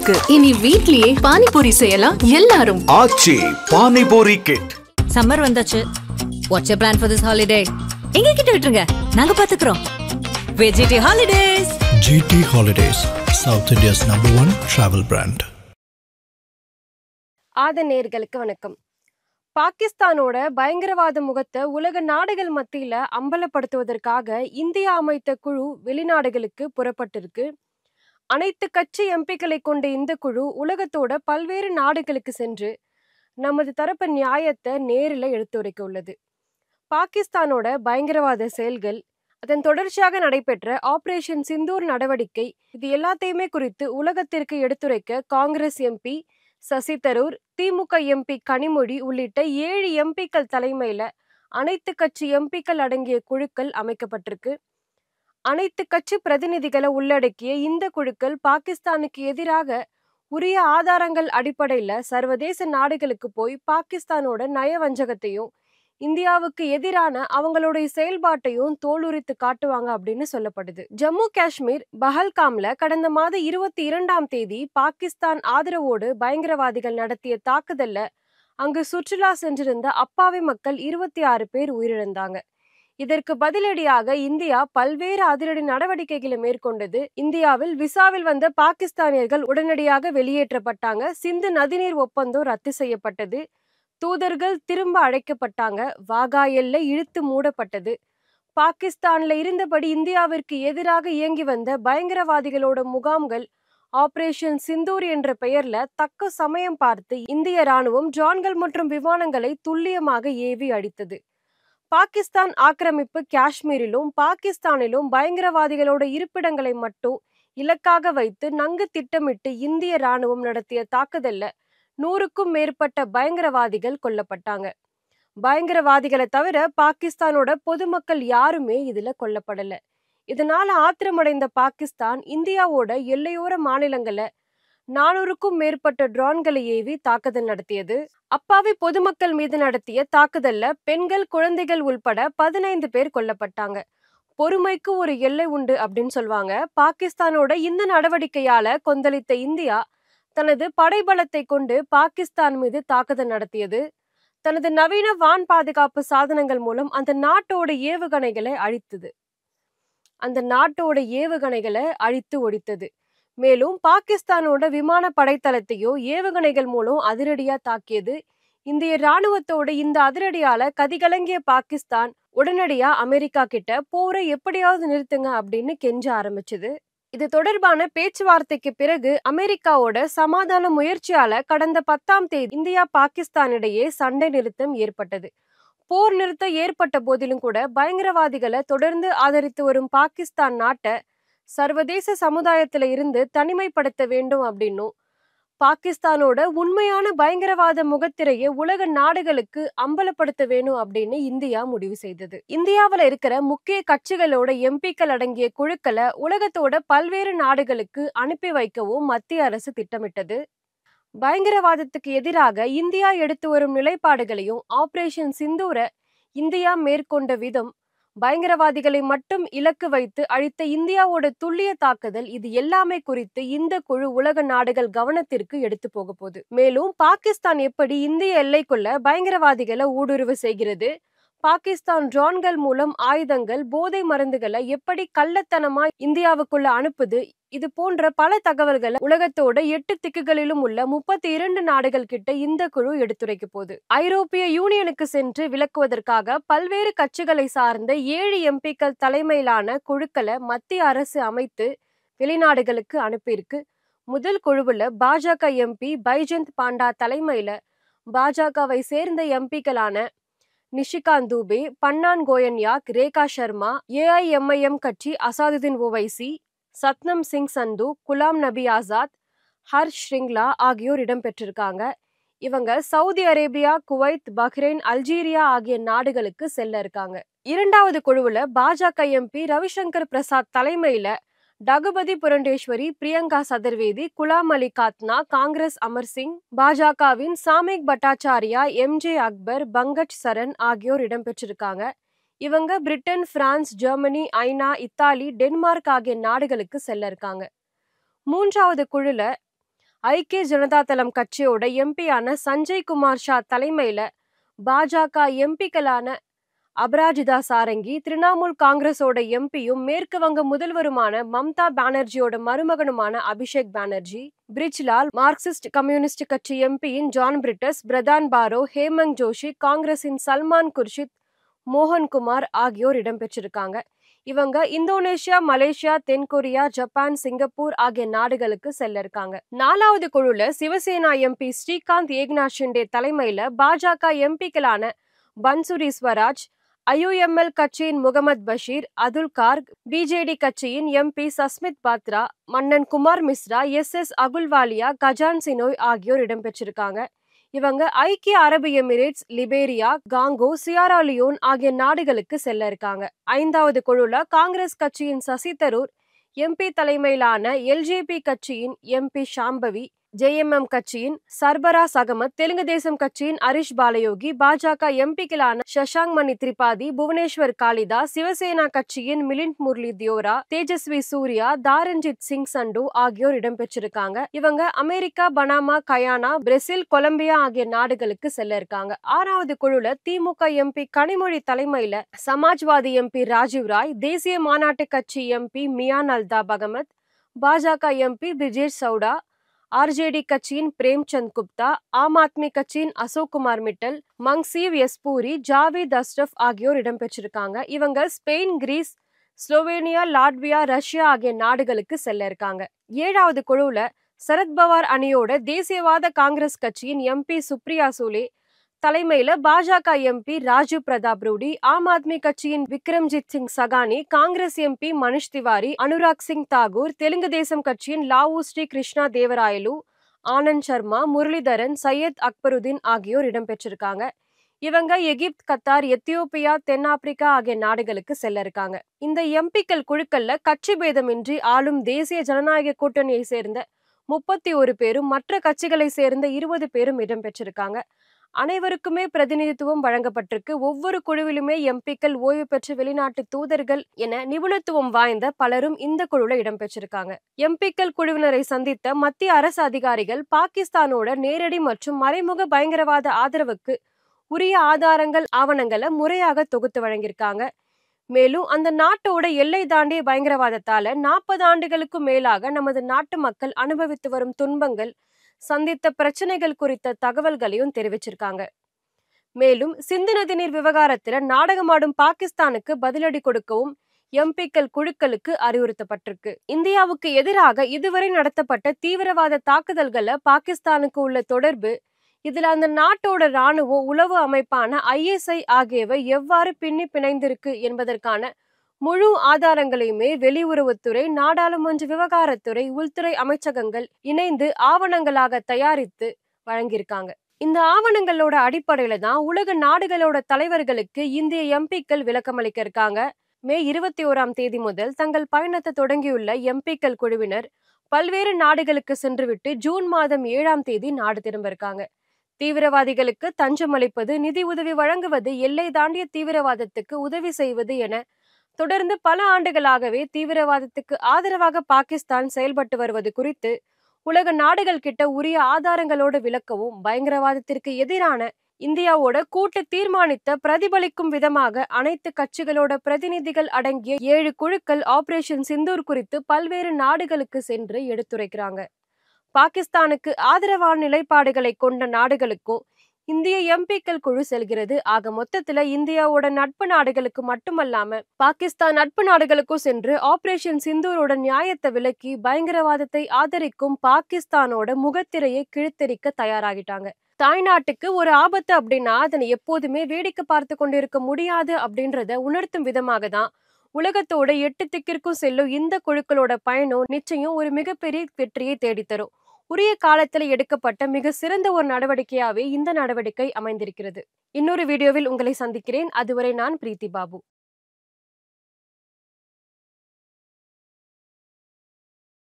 இருக்கு. இனி வீட்லயே பானிபூரி செய்யலாம் எல்லாரும். ஆச்சி பானிபூரி கிட். சம்மர் வந்தாச்சு. What's your plan for this holiday? எங்க கிட்ட விட்டுருங்க, நாங்க பாத்துக்கிறோம். GT Holidays. GT Holidays, South India's #1 travel brand. நேயர்களுக்கு வணக்கம். பாகிஸ்தானோட பயங்கரவாத முகத்தை உலக நாடுகள் மத்தியில அம்பலப்படுத்துவதற்காக இந்தியா அமைத்த குழு வெளிநாடுகளுக்கு புறப்பட்டிருக்கு. அனைத்து கட்சி எம்பிக்களை கொண்ட இந்த குழு உலகத்தோட பல்வேறு நாடுகளுக்கு சென்று நமது தரப்பு நியாயத்தை நேரில் எடுத்துரைக்க உள்ளது. பாகிஸ்தானோட பயங்கரவாத செயல்கள், அதன் தொடர்ச்சியாக நடைபெற்ற ஆபரேஷன் சிந்தூர் நடவடிக்கை, இது எல்லாத்தையுமே குறித்து உலகத்திற்கு எடுத்துரைக்க காங்கிரஸ் எம்பி சசி தரூர், திமுக எம்பி கனிமொழி உள்ளிட்ட 7 எம்பிக்கள் தலைமையில அனைத்து கட்சி எம்பிக்கள் அடங்கிய குழுக்கள் அமைக்கப்பட்டிருக்கு. அனைத்து கட்சி பிரதிநிதிகளை உள்ளடக்கிய இந்த குழுக்கள் பாகிஸ்தானுக்கு எதிராக உரிய ஆதாரங்கள் அடிப்படையில சர்வதேச நாடுகளுக்கு போய் பாகிஸ்தானோட நயவஞ்சகத்தையும் இந்தியாவுக்கு எதிரான அவங்களுடைய செயல்பாட்டையும் தோலுரித்து காட்டுவாங்க அப்படின்னு சொல்லப்படுது. ஜம்மு காஷ்மீர் பஹல்காம்ல கடந்த மாதம் 22ஆம் தேதி பாகிஸ்தான் ஆதரவோடு பயங்கரவாதிகள் நடத்திய தாக்குதல்ல அங்கு சுற்றுலா சென்றிருந்த அப்பாவி மக்கள் 26 பேர் உயிரிழந்தாங்க. இதற்கு பதிலடியாக இந்தியா பல்வேறு அதிரடி நடவடிக்கைகளை மேற்கொண்டது. இந்தியாவில் விசாவில் வந்த பாகிஸ்தானியர்கள் உடனடியாக வெளியேற்றப்பட்டாங்க. சிந்து நதிநீர் ஒப்பந்தம் ரத்து செய்யப்பட்டது. தூதர்கள் திரும்ப அழைக்கப்பட்டாங்க. வாகா எல்லை இழுத்து மூடப்பட்டது. பாகிஸ்தான்ல இருந்தபடி இந்தியாவிற்கு எதிராக இயங்கி வந்த பயங்கரவாதிகளோட முகாம்கள் ஆபரேஷன் சிந்தூர் என்ற பெயர்ல தக்க சமயம் பார்த்து இந்திய ராணுவம் ட்ரோன்கள் மற்றும் விமானங்களை துல்லியமாக ஏவி அடித்தது. பாகிஸ்தான் ஆக்கிரமிப்பு காஷ்மீரிலும் பாகிஸ்தானிலும் பயங்கரவாதிகளோட இருப்பிடங்களை மட்டும் இலக்காக வைத்து நன்கு திட்டமிட்டு இந்திய ராணுவம் நடத்திய தாக்குதல்ல 100க்கும் மேற்பட்ட பயங்கரவாதிகள் கொல்லப்பட்டாங்க. பயங்கரவாதிகளை தவிர பாகிஸ்தானோட பொதுமக்கள் யாருமே இதுல கொல்லப்படல. இதனால ஆத்திரமடைந்த பாகிஸ்தான் இந்தியாவோட எல்லையோர மாநிலங்களை 400க்கும் மேற்பட்ட ட்ரோன்களை ஏவி தாக்குதல் நடத்தியது. அப்பாவி பொதுமக்கள் மீது நடத்திய தாக்குதல்ல பெண்கள், குழந்தைகள் உள்பட 15 பேர் கொல்லப்பட்டாங்க. பொறுமைக்கு ஒரு எல்லை உண்டு அப்படின்னு சொல்லுவாங்க. பாகிஸ்தானோட இந்த நடவடிக்கையால கொந்தளித்த இந்தியா தனது படைபலத்தை கொண்டு பாகிஸ்தான் மீது தாக்குதல் நடத்தியது. தனது நவீன வான் பாதுகாப்பு சாதனங்கள் மூலம் அந்த நாட்டோட ஏவுகணைகளை அழித்து ஒழித்தது. மேலும் பாகிஸ்தானோட விமான படைத்தளத்தையோ ஏவுகணைகள் மூலம் அதிரடியா தாக்கியது. இந்திய ராணுவத்தோட இந்த அதிரடியால கதிகலங்கிய பாகிஸ்தான் உடனடியா அமெரிக்கா கிட்ட போரை எப்படியாவது நிறுத்துங்க அப்படின்னு கெஞ்ச ஆரம்பிச்சது. இது தொடர்பான பேச்சுவார்த்தைக்கு பிறகு அமெரிக்காவோட சமாதான முயற்சியால கடந்த 10ஆம் தேதி இந்தியா பாகிஸ்தான் இடையே சண்டை நிறுத்தம் ஏற்பட்டது. போர் நிறுத்தம் ஏற்பட்ட போதிலும் கூட பயங்கரவாதிகளை தொடர்ந்து ஆதரித்து வரும் பாகிஸ்தான் நாட்டை சர்வதேச சமுதாயத்தில இருந்து தனிமைப்படுத்த வேண்டும் அப்படின்னும் பாகிஸ்தானோட உண்மையான பயங்கரவாத முகத்திரையை உலக நாடுகளுக்கு அம்பலப்படுத்த வேணும் அப்படின்னு இந்தியா முடிவு செய்தது. இந்தியாவில் இருக்கிற முக்கிய கட்சிகளோட எம்பிக்கள் அடங்கிய குழுக்களை உலகத்தோட பல்வேறு நாடுகளுக்கு அனுப்பி வைக்கவும் மத்திய அரசு திட்டமிட்டது. பயங்கரவாதத்துக்கு எதிராக இந்தியா எடுத்து வரும் நிலைப்பாடுகளையும் ஆபரேஷன் சிந்தூரை இந்தியா மேற்கொண்ட விதம், பயங்கரவாதிகளை மட்டும் இலக்கு வைத்து அழித்த இந்தியாவோட துல்லிய தாக்குதல், இது எல்லாமே குறித்து இந்த குழு உலக நாடுகள் கவனத்திற்கு எடுத்து போக போகுது. மேலும் பாகிஸ்தான் எப்படி இந்திய எல்லைக்குள்ள பயங்கரவாதிகளை ஊடுருவ செய்கிறது, பாகிஸ்தான் ட்ரோன்கள் மூலம் ஆயுதங்கள், போதை மருந்துகளை எப்படி கள்ளத்தனமா இந்தியாவுக்குள்ள அனுப்புது, இது போன்ற பல தகவல்களை உலகத்தோட 8 திக்குகளிலும் உள்ள 32 நாடுகள் கிட்ட இந்த குழு எடுத்துரைக்க போகுது. ஐரோப்பிய யூனியனுக்கு சென்று விளக்குவதற்காக பல்வேறு கட்சிகளை சார்ந்த 7 எம்பிக்கள் தலைமையிலான குழுக்களை மத்திய அரசு அமைத்து வெளிநாடுகளுக்கு அனுப்பியிருக்கு. முதல் குழுவுல பாஜக எம்பி பைஜந்த் பாண்டா தலைமையில பாஜகவை சேர்ந்த எம்பிக்களான நிஷிகாந்த் தூபே, பன்னான் கோயன்யாக், ரேகா சர்மா, AIMIM கட்சி அசாதுதீன் ஓவைசி, சத்னம் சிங் சந்து, குலாம் நபி ஆசாத், ஹர்ஷ் ஸ்ரிங்லா ஆகியோர் இடம்பெற்றிருக்காங்க. இவங்க Saudi Arabia, Kuwait, Bahrain, Algeria ஆகிய நாடுகளுக்கு செல்ல இருக்காங்க. 2வது குழுவுல பாஜக எம்பி ரவிசங்கர் பிரசாத் தலைமையில டகுபதி புரண்டேஸ்வரி, பிரியங்கா சதுர்வேதி, குலாம் அலி காத்னா, காங்கிரஸ் அமர் சிங், பாஜகவின் சாமிக் பட்டாச்சாரியா, MJ அக்பர், பங்கஜ் சரண் ஆகியோர் இடம்பெற்றிருக்காங்க. இவங்க பிரிட்டன், பிரான்ஸ், ஜெர்மனி, ஐநா, இத்தாலி, டென்மார்க் ஆகிய நாடுகளுக்கு செல்ல இருக்காங்க. 3வது குழுல ஐக்கிய ஜனதா தளம் கட்சியோட எம்பியான சஞ்சய் குமார் ஷா தலைமையில பாஜக எம்பிக்களான அபராஜிதா சாரங்கி, திரிணாமுல் காங்கிரஸோட எம்பியும் மேற்கு வங்க முதல்வருமான மம்தா பானர்ஜியோட மருமகனுமான அபிஷேக் பானர்ஜி, பிரிஜ்லால், மார்க்சிஸ்ட் கம்யூனிஸ்ட் கட்சி எம்பியின் ஜான் பிரிட்டஸ், பிரதான் பாரோ, ஹேமந்த் ஜோஷி, காங்கிரசின் சல்மான் குர்ஷித், மோகன்குமார் ஆகியோர் இடம்பெற்றிருக்காங்க. இவங்க இந்தோனேஷியா, மலேசியா, தென்கொரியா, ஜப்பான், சிங்கப்பூர் ஆகிய நாடுகளுக்கு செல்ல இருக்காங்க. 4வது குழுல சிவசேனா எம்பி ஸ்ரீகாந்த் ஏக்நாத் ஷிண்டே தலைமையில பாஜக எம்பிக்களான பன்சுரி ஸ்வராஜ், IUML கட்சியின் முகமது பஷீர், அதுல் கார்க், பிஜேடி கட்சியின் எம்பி சஸ்மித் பாத்ரா, மன்னன் குமார் மிஸ்ரா, SS அகுல்வாலியா, கஜான் சினோய் ஆகியோர் இடம்பெற்றிருக்காங்க. இவங்க ஐக்கிய அரபு Emirates, Liberia, Congo, Sierra Leone ஆகிய நாடுகளுக்கு செல்ல இருக்காங்க. 5வது குழுல காங்கிரஸ் கட்சியின் சசி தரூர், எம்பி தலைமையிலான LJP கட்சியின் எம்பி ஷாம்பவி, JMM கட்சியின் சர்பராஸ் அகமத், தெலுங்கு தேசம் கட்சியின் ஹரிஷ் பாலயோகி, பாஜக எம்பிக்களான சஷாங்க் மணி திரிபாதி, புவனேஸ்வர் காளிதாஸ், சிவசேனா கட்சியின் மிலிந்த் முரளி தியோரா, தேஜஸ்வி சூர்யா, தாரன்ஜித் சிங் சண்டு ஆகியோர் இடம்பெற்றிருக்காங்க. இவங்க America, Panama, Guyana, Brazil, Colombia ஆகிய நாடுகளுக்கு செல்ல இருக்காங்க. 6வது குழுல திமுக எம்பி கனிமொழி தலைமையில சமாஜ்வாதி எம்பி ராஜீவ் ராய், தேசிய மாநாட்டு கட்சி எம்பி மியான் அல்தாப் அகமத், பாஜக எம்பி பிரிஜேஷ் சவுடா, RJD கட்சியின் பிரேம்சந்த் குப்தா, ஆம் ஆத்மி கட்சியின் அசோக் குமார் மிட்டல், மங்சீவ் எஸ்பூரி, ஜாவேத் அஷ்ரப் ஆகியோர் இடம்பெற்றிருக்காங்க. இவங்க Spain, Greece, Slovenia, Latvia, Russia ஆகிய நாடுகளுக்கு செல்ல இருக்காங்க. 7வது குழுல சரத்பவார் அணியோட தேசியவாத காங்கிரஸ் கட்சியின் எம்பி சுப்ரியா சூலே தலைமையில பாஜக எம்பி ராஜீவ் பிரதாப் ரூடி, ஆம் ஆத்மி கட்சியின் விக்ரம்ஜித் சிங் சகானி, காங்கிரஸ் எம்பி மனிஷ் திவாரி, அனுராக் சிங் தாகூர், தெலுங்கு தேசம் கட்சியின் லாவு ஸ்ரீ கிருஷ்ணா தேவராயலு, ஆனந்த் சர்மா, முரளிதரன், சையத் அக்பருதீன் ஆகியோர் இடம்பெற்றிருக்காங்க. இவங்க எகிப்து, கத்தார், எத்தியோப்பியா, தென்னாப்பிரிக்கா ஆகிய நாடுகளுக்கு செல்ல இருக்காங்க. இந்த எம்பிக்கள் குழுக்கள்ல கட்சி பேதமின்றி ஆளும் தேசிய ஜனநாயக கூட்டணியை சேர்ந்த 31 பேரும் மற்ற கட்சிகளை சேர்ந்த 20 பேரும் இடம்பெற்றிருக்காங்க. அனைவருக்குமே பிரதிநிதித்துவம் வழங்கப்பட்டிருக்கு. ஒவ்வொரு குழுவிலுமே எம்பிக்கள், ஓய்வு பெற்ற வெளிநாட்டு தூதர்கள் என நிபுணத்துவம் வாய்ந்த பலரும் இந்த குழுல இடம்பெற்றிருக்காங்க. எம்பிக்கள் குழுவினரை சந்தித்த மத்திய அரசு அதிகாரிகள் பாகிஸ்தானோட நேரடி மற்றும் மறைமுக பயங்கரவாத ஆதரவுக்கு உரிய ஆதாரங்கள், ஆவணங்களை முறையாக தொகுத்து வழங்கியிருக்காங்க. மேலும் அந்த நாட்டோட எல்லை தாண்டிய பயங்கரவாதத்தால 40 ஆண்டுகளுக்கும் மேலாக நமது நாட்டு மக்கள் அனுபவித்து வரும் துன்பங்கள், சந்தித்த பிரச்சனைகள் குறித்த தகவல்களையும் தெரிவிச்சிருக்காங்க. மேலும் சிந்து நதிநீர் விவகாரத்துல நாடகமாடும் பாகிஸ்தானுக்கு பதிலடி கொடுக்கவும் எம்பிக்கள் குழுக்களுக்கு அறிவுறுத்தப்பட்டிருக்கு. இந்தியாவுக்கு எதிராக இதுவரை நடத்தப்பட்ட தீவிரவாத தாக்குதல்களை பாகிஸ்தானுக்கு உள்ள தொடர்பு, இதுல அந்த நாட்டோட ராணுவம், உளவு அமைப்பான ISI ஆகியவை எவ்வாறு பின்னி பிணைந்திருக்கு என்பதற்கான முழு ஆதாரங்களையுமே வெளியுறவுத்துறை, நாடாளுமன்ற விவகாரத்துறை, உள்துறை அமைச்சகங்கள் இணைந்து ஆவணங்களாக தயாரித்து வழங்கியிருக்காங்க. இந்த ஆவணங்களோட அடிப்படையில தான் உலக நாடுகளோட தலைவர்களுக்கு இந்திய எம்பிக்கள் விளக்கமளிக்க இருக்காங்க. மே 21ஆம் தேதி முதல் தங்கள் பயணத்தை தொடங்கியுள்ள எம்பிக்கள் குழுவினர் பல்வேறு நாடுகளுக்கு சென்றுவிட்டு ஜூன் மாதம் 7ஆம் தேதி நாடு திரும்ப இருக்காங்க. தீவிரவாதிகளுக்கு தஞ்சம் அளிப்பது, நிதி உதவி வழங்குவது, எல்லை தாண்டிய தீவிரவாதத்துக்கு உதவி செய்வது என தொடர்ந்து பல ஆண்டுகளாகவே தீவிரவாதத்துக்கு ஆதரவாக பாகிஸ்தான் செயல்பட்டு வருவது குறித்து உலக நாடுகள் கிட்ட உரிய ஆதாரங்களோடு விளக்கவும், பயங்கரவாதத்திற்கு எதிரான இந்தியாவோட கூட்டு தீர்மானித்த பிரதிபலிக்கும் விதமாக அனைத்து கட்சிகளோட பிரதிநிதிகள் அடங்கிய 7 குழுக்கள் ஆபரேஷன் சிந்தூர் குறித்து பல்வேறு நாடுகளுக்கு சென்று எடுத்துரைக்கிறாங்க. பாகிஸ்தானுக்கு ஆதரவான நிலைப்பாடுகளை கொண்ட நாடுகளுக்கும் இந்திய எம்பிக்கள் குழு செல்கிறது. ஆக மொத்தத்துல இந்தியாவோட நட்பு நாடுகளுக்கு மட்டுமல்லாம பாகிஸ்தான் நட்பு நாடுகளுக்கும் சென்று ஆபரேஷன் சிந்தூரோட நியாயத்தை விளக்கி பயங்கரவாதத்தை ஆதரிக்கும் பாகிஸ்தானோட முகத்திரையை கிழித்தெறிக்க தயாராகிட்டாங்க. தாய்நாட்டுக்கு ஒரு ஆபத்து அப்படின்னா அதனை எப்போதுமே வேடிக்கை பார்த்து கொண்டிருக்க முடியாது அப்படின்றத உணர்த்தும் விதமாக தான் உலகத்தோட 8 திக்கிற்கும் செல்லும் இந்த குழுக்களோட பயணம் நிச்சயம் ஒரு மிகப்பெரிய வெற்றியை தேடித்தரும். உரிய காலத்தில் எடுக்கப்பட்ட மிக சிறந்த ஒரு நடவடிக்கையாவே இந்த நடவடிக்கை அமைந்திருக்கிறது. இன்னொரு வீடியோவில் உங்களை சந்திக்கிறேன். அதுவரை நான் பிரீத்தி பாபு.